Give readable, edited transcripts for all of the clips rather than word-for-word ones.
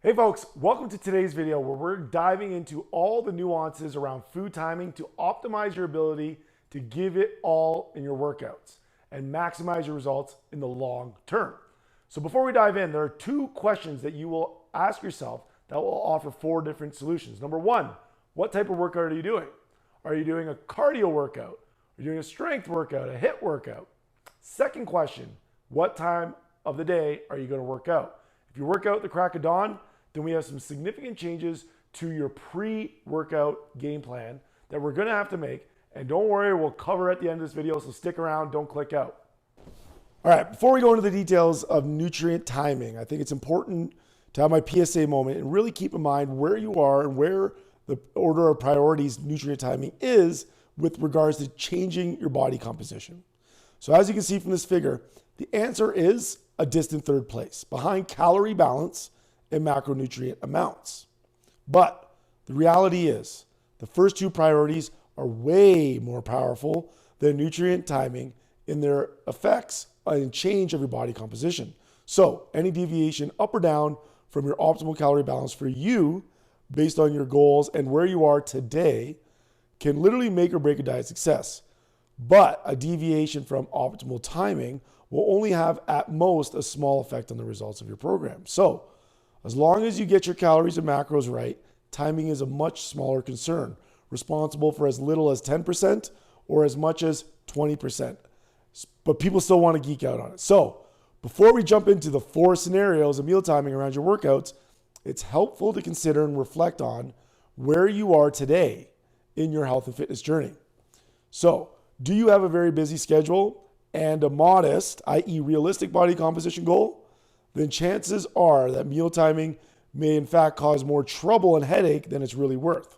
Hey folks, welcome to today's video where we're diving into all the nuances around food timing to optimize your ability to give it all in your workouts and maximize your results in the long term. So before we dive in, there are two questions that you will ask yourself that will offer four different solutions. Number one, what type of workout are you doing? Are you doing a cardio workout? Are you doing a strength workout, a HIIT workout? Second question, what time of the day are you going to work out? If you work out at the crack of dawn, then we have some significant changes to your pre-workout game plan that we're gonna have to make. And don't worry, we'll cover at the end of this video, so stick around, don't click out. All right, before we go into the details of nutrient timing, I think it's important to have my PSA moment and really keep in mind where you are and where the order of priorities nutrient timing is with regards to changing your body composition. So as you can see from this figure, the answer is a distant third place, behind calorie balance and macronutrient amounts. But the reality is the first two priorities are way more powerful than nutrient timing in their effects and change of your body composition. So any deviation up or down from your optimal calorie balance for you based on your goals and where you are today can literally make or break a diet success. But a deviation from optimal timing will only have at most a small effect on the results of your program. So as long as you get your calories and macros right, timing is a much smaller concern, responsible for as little as 10% or as much as 20%. But people still want to geek out on it. So before we jump into the four scenarios of meal timing around your workouts, it's helpful to consider and reflect on where you are today in your health and fitness journey. So do you have a very busy schedule and a modest, i.e. realistic body composition goal? Then chances are that meal timing may in fact cause more trouble and headache than it's really worth.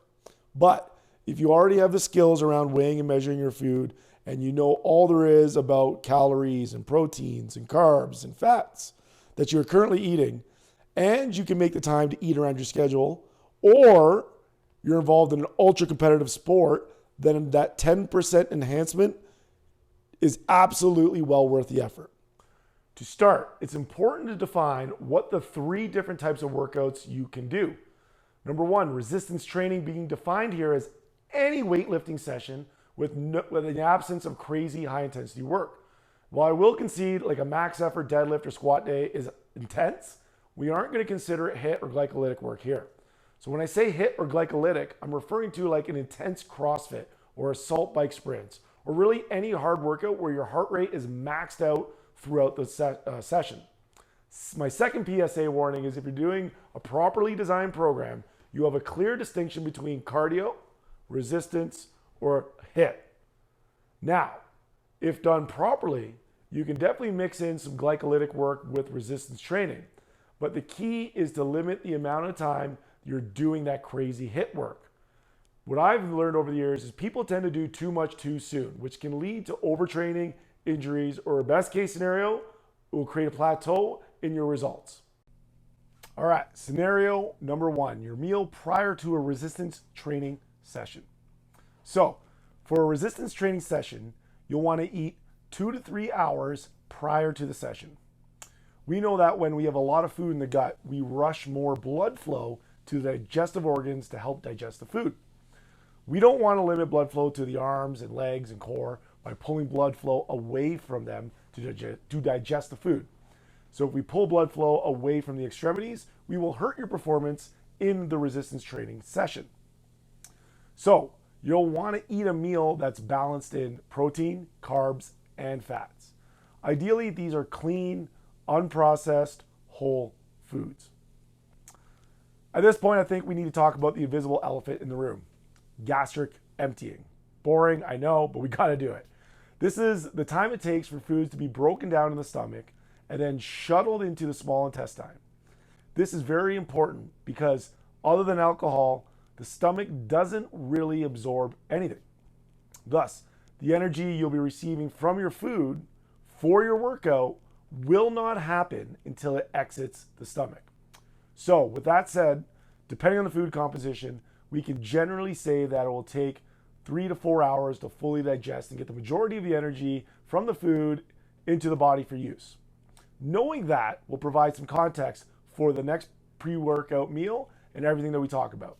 But if you already have the skills around weighing and measuring your food, and you know all there is about calories and proteins and carbs and fats that you're currently eating, and you can make the time to eat around your schedule, or you're involved in an ultra competitive sport, then that 10% enhancement is absolutely well worth the effort. To start, it's important to define what the three different types of workouts you can do. Number one, resistance training being defined here as any weightlifting session with an absence of crazy high intensity work. While I will concede like a max effort deadlift or squat day is intense, we aren't going to consider it HIIT or glycolytic work here. So when I say HIIT or glycolytic, I'm referring to like an intense CrossFit or assault bike sprints, or really any hard workout where your heart rate is maxed out throughout the session. My second PSA warning is if you're doing a properly designed program, you have a clear distinction between cardio, resistance, or HIIT. Now, if done properly, you can definitely mix in some glycolytic work with resistance training. But the key is to limit the amount of time you're doing that crazy HIIT work. What I've learned over the years is people tend to do too much too soon, which can lead to overtraining, injuries, or a best case scenario, it will create a plateau in your results. All right, scenario number one, your meal prior to a resistance training session. So for a resistance training session, you'll want to eat 2 to 3 hours prior to the session. We know that when we have a lot of food in the gut, we rush more blood flow to the digestive organs to help digest the food. We don't want to limit blood flow to the arms and legs and core by pulling blood flow away from them to digest the food. So if we pull blood flow away from the extremities, we will hurt your performance in the resistance training session. So you'll want to eat a meal that's balanced in protein, carbs, and fats. Ideally, these are clean, unprocessed, whole foods. At this point, I think we need to talk about the invisible elephant in the room, gastric emptying. Boring, I know, but we got to do it. This is the time it takes for foods to be broken down in the stomach and then shuttled into the small intestine. This is very important because other than alcohol, the stomach doesn't really absorb anything. Thus, the energy you'll be receiving from your food for your workout will not happen until it exits the stomach. So with that said, depending on the food composition, we can generally say that it will take 3 to 4 hours to fully digest and get the majority of the energy from the food into the body for use. Knowing that will provide some context for the next pre-workout meal and everything that we talk about.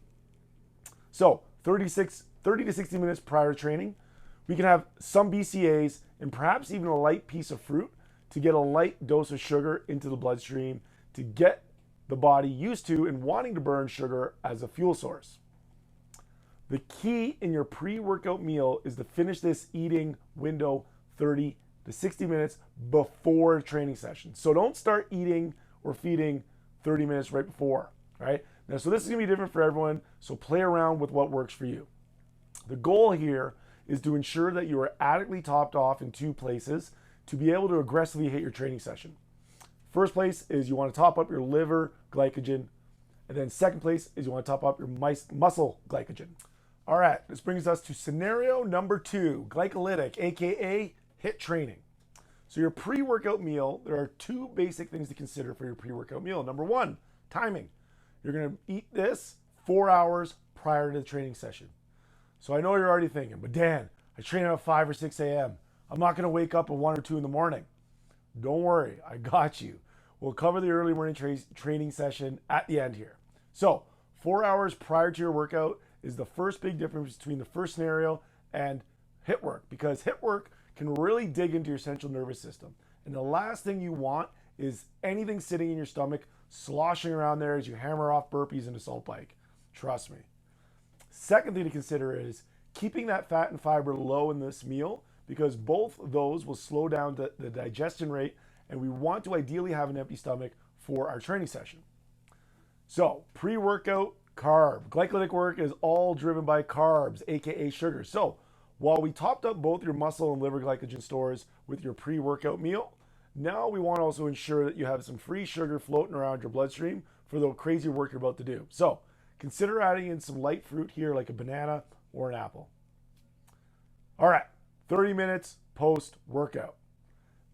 So 30 to 60 minutes prior to training, we can have some BCAAs and perhaps even a light piece of fruit to get a light dose of sugar into the bloodstream to get the body used to and wanting to burn sugar as a fuel source. The key in your pre-workout meal is to finish this eating window 30 to 60 minutes before training session. So don't start eating or feeding 30 minutes right before, right? Now, so this is gonna be different for everyone, so play around with what works for you. The goal here is to ensure that you are adequately topped off in two places to be able to aggressively hit your training session. First place is you want to top up your liver glycogen, and then second place is you want to top up your muscle glycogen. All right, this brings us to scenario number 2, glycolytic, AKA HIIT training. So your pre-workout meal, there are two basic things to consider for your pre-workout meal. Number 1, timing. You're gonna eat this 4 hours prior to the training session. So I know you're already thinking, but Dan, I train at 5 or 6 a.m. I'm not gonna wake up at 1 or 2 in the morning. Don't worry, I got you. We'll cover the early morning training session at the end here. So 4 hours prior to your workout is the first big difference between the first scenario and HIIT work, because HIIT work can really dig into your central nervous system. And the last thing you want is anything sitting in your stomach sloshing around there as you hammer off burpees in a salt bike. Trust me. Second thing to consider is keeping that fat and fiber low in this meal, because both of those will slow down the digestion rate, and we want to ideally have an empty stomach for our training session. So pre-workout carb. Glycolytic work is all driven by carbs, aka sugar. So while we topped up both your muscle and liver glycogen stores with your pre-workout meal, now we want to also ensure that you have some free sugar floating around your bloodstream for the crazy work you're about to do. So consider adding in some light fruit here, like a banana or an apple. All right, 30 minutes post-workout.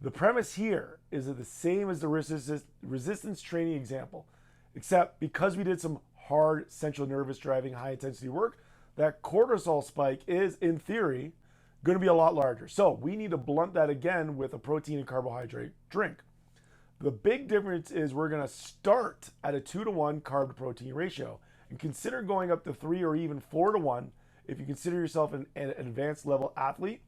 The premise here is that the same as the resistance training example, except because we did some hard central nervous driving high intensity work, that cortisol spike is, in theory, going to be a lot larger. So we need to blunt that again with a protein and carbohydrate drink. The big difference is we're going to start at a 2-to-1 carb to protein ratio and consider going up to 3 or even 4-to-1 if you consider yourself an advanced level athlete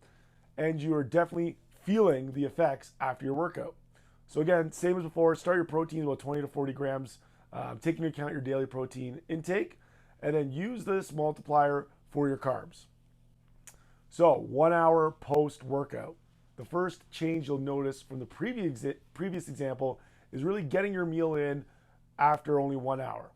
and you are definitely feeling the effects after your workout. So again, same as before, start your protein about 20 to 40 grams, taking into account your daily protein intake, and then use this multiplier for your carbs. So 1 hour post-workout. The first change you'll notice from the previous example is really getting your meal in after only 1 hour.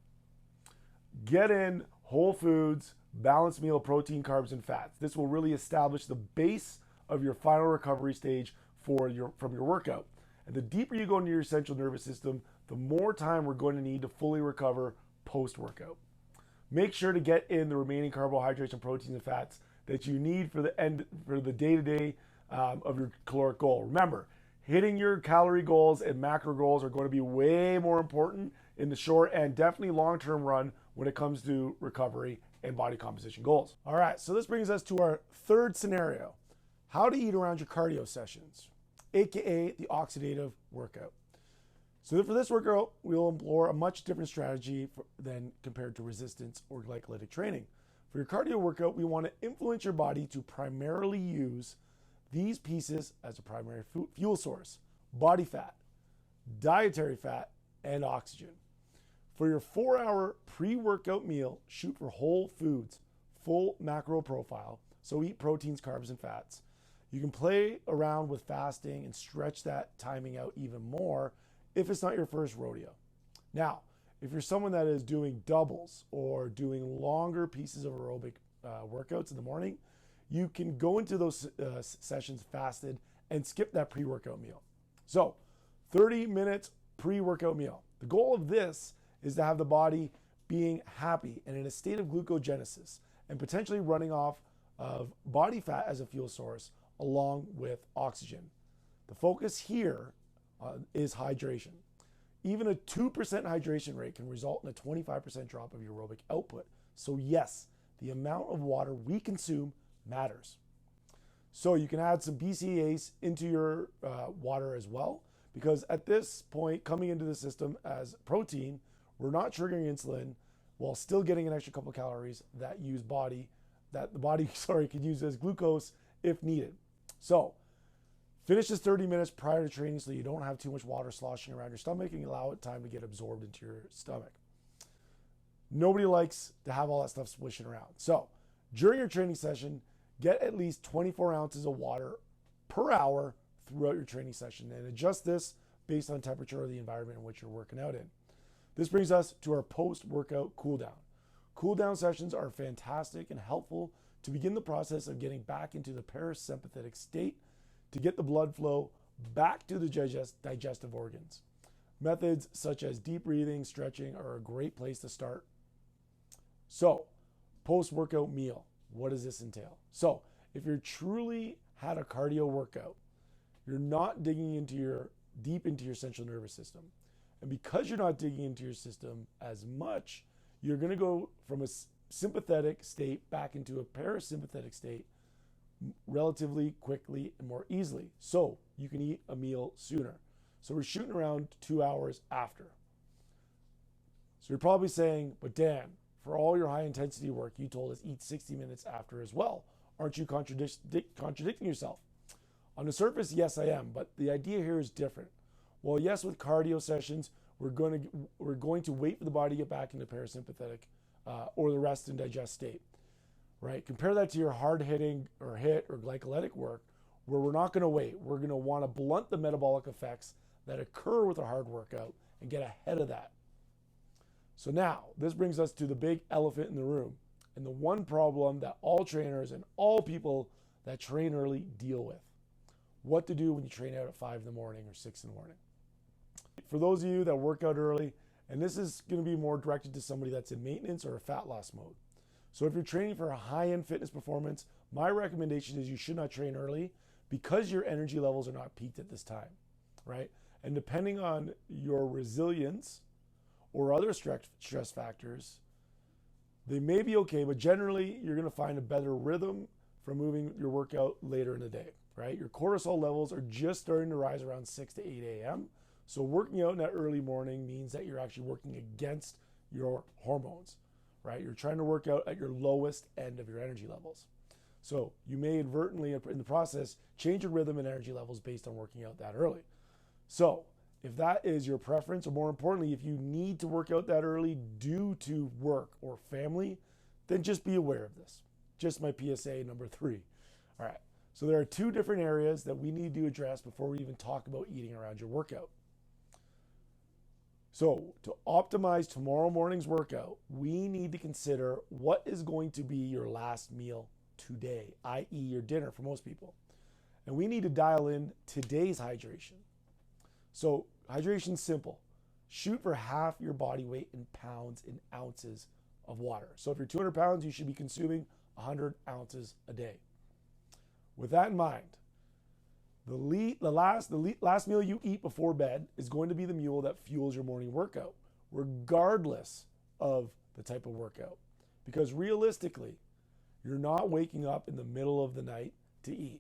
Get in whole foods, balanced meal of protein, carbs, and fats. This will really establish the base of your final recovery stage from your workout. And the deeper you go into your central nervous system, the more time we're going to need to fully recover post-workout. Make sure to get in the remaining carbohydrates and proteins and fats that you need for the day-to-day of your caloric goal. Remember, hitting your calorie goals and macro goals are going to be way more important in the short and definitely long-term run when it comes to recovery and body composition goals. All right, so this brings us to our third scenario: how to eat around your cardio sessions, aka the oxidative workout. So for this workout, we'll employ a much different strategy than compared to resistance or glycolytic training. For your cardio workout, we want to influence your body to primarily use these pieces as a primary fuel source: body fat, dietary fat, and oxygen. For your 4-hour pre-workout meal, shoot for whole foods, full macro profile, so eat proteins, carbs, and fats. You can play around with fasting and stretch that timing out even more if it's not your first rodeo. Now, if you're someone that is doing doubles or doing longer pieces of aerobic workouts in the morning, you can go into those sessions fasted and skip that pre-workout meal. So 30 minutes pre-workout meal. The goal of this is to have the body being happy and in a state of glucogenesis and potentially running off of body fat as a fuel source along with oxygen. The focus here is hydration. Even a 2% hydration rate can result in a 25% drop of your aerobic output. So yes, the amount of water we consume matters. So you can add some BCAAs into your water as well, because at this point, coming into the system as protein, we're not triggering insulin while still getting an extra couple of calories that the body can use as glucose if needed. So finish this 30 minutes prior to training so you don't have too much water sloshing around your stomach and allow it time to get absorbed into your stomach. Nobody likes to have all that stuff swishing around. So during your training session, get at least 24 ounces of water per hour throughout your training session and adjust this based on temperature or the environment in which you're working out in. This brings us to our post-workout cool down. Cool down sessions are fantastic and helpful to begin the process of getting back into the parasympathetic state to get the blood flow back to the digestive organs. Methods such as deep breathing, stretching are a great place to start. So, post-workout meal, what does this entail? So, if you're truly had a cardio workout, you're not digging deep into your central nervous system. And because you're not digging into your system as much, you're going to go from a sympathetic state back into a parasympathetic state relatively quickly and more easily. So you can eat a meal sooner. So we're shooting around 2 hours after. So you're probably saying, but Dan, for all your high intensity work, you told us eat 60 minutes after as well. Aren't you contradicting yourself? On the surface, yes, I am, but the idea here is different. Well, yes, with cardio sessions, we're going to wait for the body to get back into parasympathetic or the rest and digest state, right? Compare that to your hard hitting or HIIT or glycolytic work, where we're not going to wait. We're going to want to blunt the metabolic effects that occur with a hard workout and get ahead of that. So now, this brings us to the big elephant in the room and the one problem that all trainers and all people that train early deal with. What to do when you train out at 5 in the morning or 6 in the morning. For those of you that work out early, and this is going to be more directed to somebody that's in maintenance or a fat loss mode. So if you're training for a high-end fitness performance, my recommendation is you should not train early because your energy levels are not peaked at this time, right? And depending on your resilience or other stress factors, they may be okay, but generally you're going to find a better rhythm from moving your workout later in the day, right? Your cortisol levels are just starting to rise around 6 to 8 a.m. So working out in that early morning means that you're actually working against your hormones, right? You're trying to work out at your lowest end of your energy levels. So you may inadvertently in the process change your rhythm and energy levels based on working out that early. So if that is your preference, or more importantly, if you need to work out that early due to work or family, then just be aware of this. Just my PSA number 3. All right. So there are 2 different areas that we need to address before we even talk about eating around your workout. So to optimize tomorrow morning's workout, we need to consider what is going to be your last meal today, i.e. your dinner for most people. And we need to dial in today's hydration. So hydration's simple. Shoot for half your body weight in pounds and ounces of water. So if you're 200 pounds, you should be consuming 100 ounces a day. With that in mind, the last meal you eat before bed is going to be the meal that fuels your morning workout, regardless of the type of workout. Because realistically, you're not waking up in the middle of the night to eat,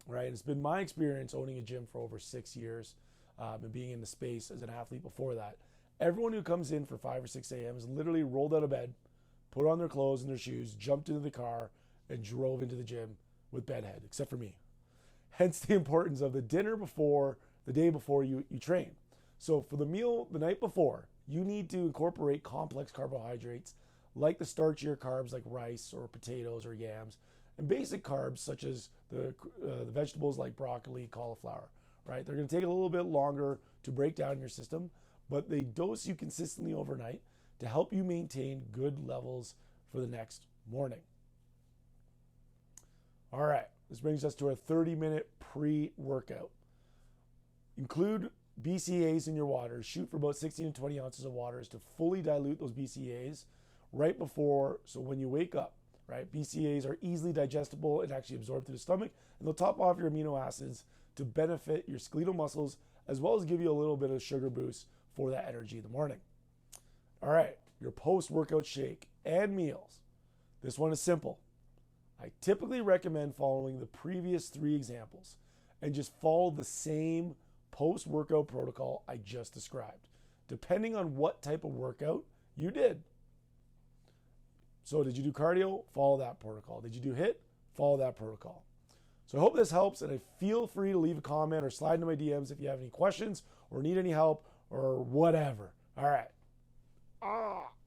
right? And it's been my experience owning a gym for over 6 years and being in the space as an athlete before that. Everyone who comes in for 5 or 6 a.m. is literally rolled out of bed, put on their clothes and their shoes, jumped into the car, and drove into the gym with bedhead, except for me. Hence the importance of the dinner before, the day before you train. So for the meal the night before, you need to incorporate complex carbohydrates like the starchier carbs like rice or potatoes or yams, and basic carbs such as the vegetables like broccoli, cauliflower, right? They're going to take a little bit longer to break down in your system, but they dose you consistently overnight to help you maintain good levels for the next morning. All right. This brings us to our 30-minute pre-workout. Include BCAAs in your water. Shoot for about 16 to 20 ounces of water to fully dilute those BCAAs right before, so when you wake up, right? BCAAs are easily digestible and actually absorbed through the stomach, and they'll top off your amino acids to benefit your skeletal muscles, as well as give you a little bit of sugar boost for that energy in the morning. All right, your post-workout shake and meals. This one is simple. I typically recommend following the previous 3 examples and just follow the same post-workout protocol I just described. depending on what type of workout you did. So did you do cardio? Follow that protocol. Did you do HIIT? Follow that protocol. So I hope this helps, and feel free to leave a comment or slide into my DMs if you have any questions or need any help or whatever. All right.